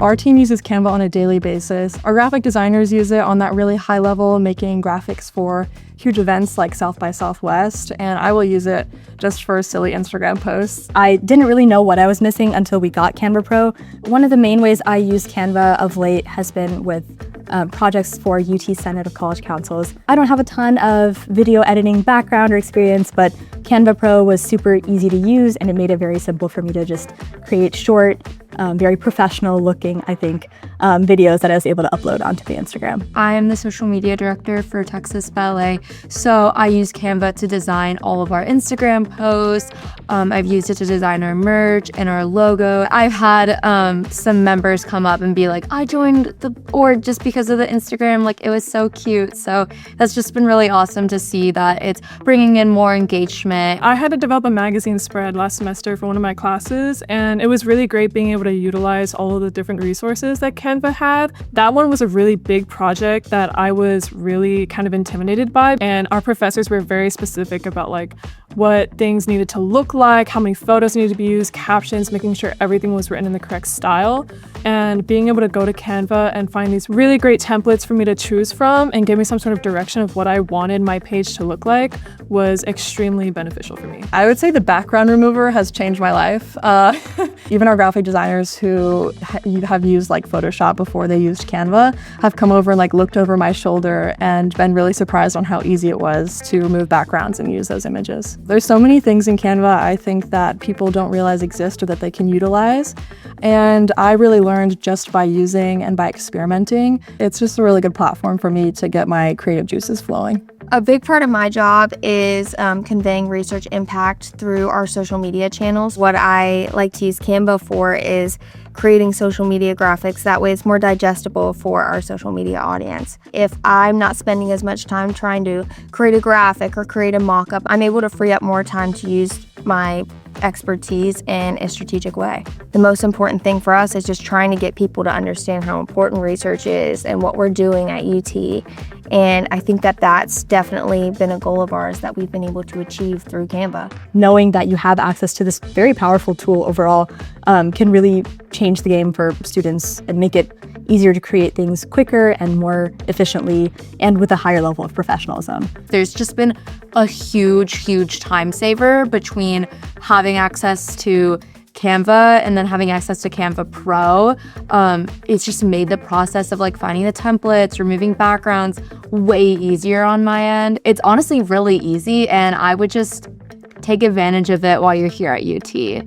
Our team uses Canva on a daily basis. Our graphic designers use it on that really high level, making graphics for huge events like South by Southwest, and I will use it just for silly Instagram posts. I didn't really know what I was missing until we got Canva Pro. One of the main ways I use Canva of late has been with projects for UT Senate of College Councils. I don't have a ton of video editing background or experience, but Canva Pro was super easy to use, and it made it very simple for me to just create short, very professional looking, I think, videos that I was able to upload onto the Instagram. I am the social media director for Texas Ballet, so I use Canva to design all of our Instagram posts. I've used it to design our merch and our logo. I've had some members come up and be like, I joined the board just because of the Instagram, like it was so cute. So that's just been really awesome to see that it's bringing in more engagement. I had to develop a magazine spread last semester for one of my classes, and it was really great being able to utilize all of the different resources that Canva had. That one was a really big project that I was really kind of intimidated by, and our professors were very specific about like what things needed to look like, how many photos needed to be used, captions, making sure everything was written in the correct style. And being able to go to Canva and find these really great templates for me to choose from and give me some sort of direction of what I wanted my page to look like was extremely beneficial for me. I would say the background remover has changed my life. Even our graphic designers who have used like Photoshop before they used Canva have come over and like looked over my shoulder and been really surprised on how easy it was to remove backgrounds and use those images. There's so many things in Canva I think that people don't realize exist or that they can utilize. And I really learned just by using and by experimenting. It's just a really good platform for me to get my creative juices flowing. A big part of my job is conveying research impact through our social media channels. What I like to use Canva for is creating social media graphics. That way it's more digestible for our social media audience. If I'm not spending as much time trying to create a graphic or create a mock-up, I'm able to free up more time to use my expertise in a strategic way. The most important thing for us is just trying to get people to understand how important research is and what we're doing at UT. And I think that that's definitely been a goal of ours that we've been able to achieve through Canva. Knowing that you have access to this very powerful tool overall can really change the game for students and make it easier to create things quicker and more efficiently and with a higher level of professionalism. There's just been a huge time saver between having access to Canva and then having access to Canva Pro. It's just made the process of like finding the templates, removing backgrounds way easier on my end. It's honestly really easy, and I would just take advantage of it while you're here at UT.